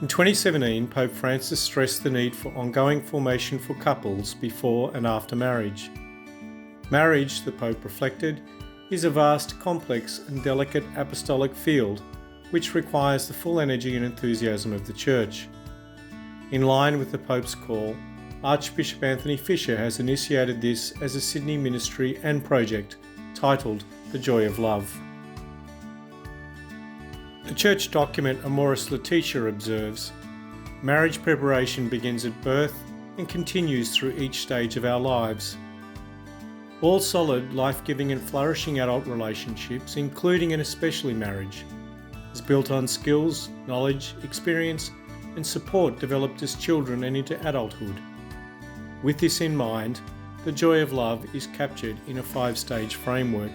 In 2017, Pope Francis stressed the need for ongoing formation for couples before and after marriage. Marriage, the Pope reflected, is a vast, complex and delicate apostolic field which requires the full energy and enthusiasm of the Church. In line with the Pope's call, Archbishop Anthony Fisher has initiated this as a Sydney ministry and project titled The Joy of Love. The church document Amoris Laetitia observes, marriage preparation begins at birth and continues through each stage of our lives. All solid, life-giving and flourishing adult relationships, including and especially marriage, is built on skills, knowledge, experience and support developed as children and into adulthood. With this in mind, the joy of love is captured in a 5-stage framework.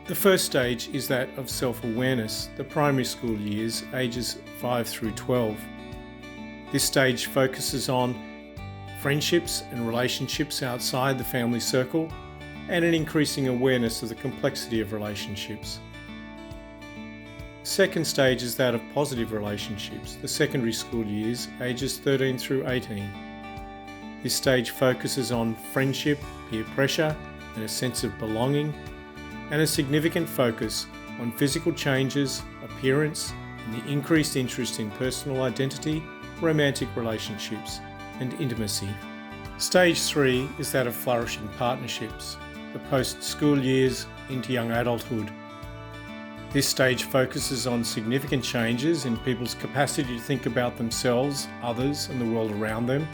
The first stage is that of self-awareness, the primary school years, ages 5 through 12. This stage focuses on friendships and relationships outside the family circle and an increasing awareness of the complexity of relationships. The second stage is that of positive relationships, the secondary school years, ages 13 through 18. This stage focuses on friendship, peer pressure and a sense of belonging, and a significant focus on physical changes, appearance, and the increased interest in personal identity, romantic relationships, and intimacy. Stage 3 is that of flourishing partnerships, the post-school years into young adulthood. This stage focuses on significant changes in people's capacity to think about themselves, others, and the world around them,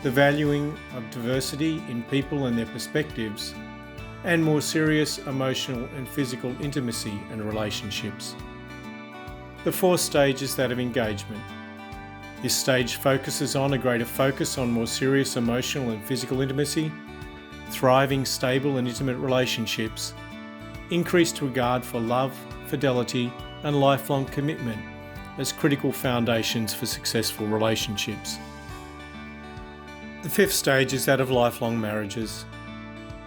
the valuing of diversity in people and their perspectives, and more serious emotional and physical intimacy and relationships. The fourth stage is that of engagement. This stage focuses on a greater focus on more serious emotional and physical intimacy, thriving, stable and intimate relationships, increased regard for love, fidelity and lifelong commitment as critical foundations for successful relationships. The fifth stage is that of lifelong marriages.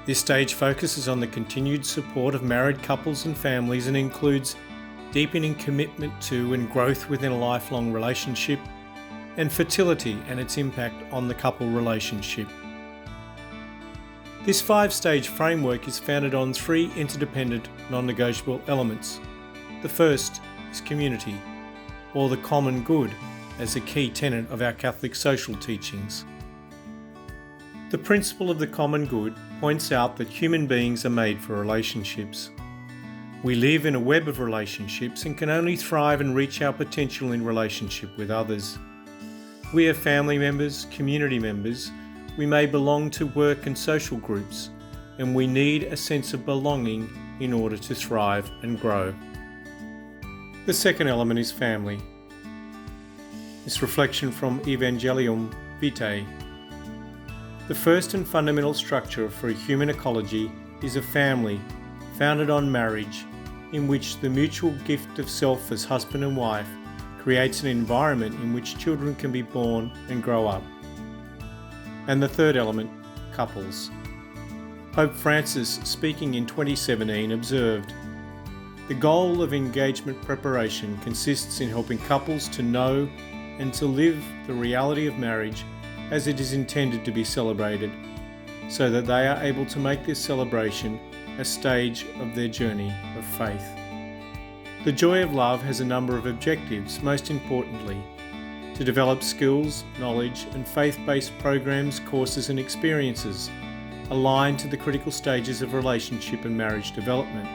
This stage focuses on the continued support of married couples and families and includes deepening commitment to and growth within a lifelong relationship, and fertility and its impact on the couple relationship. This 5-stage framework is founded on 3 interdependent, non-negotiable elements. The first is community, or the common good, as a key tenet of our Catholic social teachings. The principle of the common good points out that human beings are made for relationships. We live in a web of relationships and can only thrive and reach our potential in relationship with others. We are family members, community members, we may belong to work and social groups, and we need a sense of belonging in order to thrive and grow. The second element is family. This reflection from Evangelium Vitae. The first and fundamental structure for a human ecology is a family founded on marriage, in which the mutual gift of self as husband and wife creates an environment in which children can be born and grow up. And the third element, couples. Pope Francis, speaking in 2017, observed, "The goal of engagement preparation consists in helping couples to know and to live the reality of marriage as it is intended to be celebrated, so that they are able to make this celebration a stage of their journey of faith." The joy of love has a number of objectives, most importantly, to develop skills, knowledge and faith-based programs, courses and experiences aligned to the critical stages of relationship and marriage development,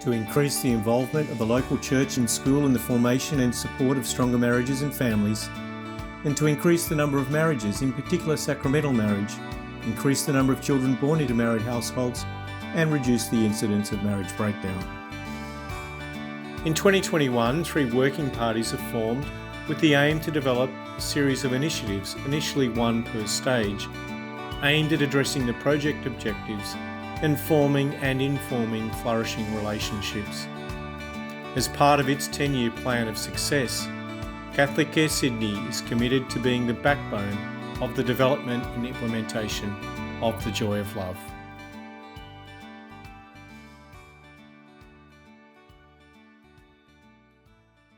to increase the involvement of the local church and school in the formation and support of stronger marriages and families, and to increase the number of marriages, in particular sacramental marriage, increase the number of children born into married households, and reduce the incidence of marriage breakdown. In 2021, 3 working parties have formed with the aim to develop a series of initiatives, initially 1 per stage, aimed at addressing the project objectives and forming and informing flourishing relationships. As part of its 10-year plan of success, Catholic Care Sydney is committed to being the backbone of the development and implementation of the joy of love.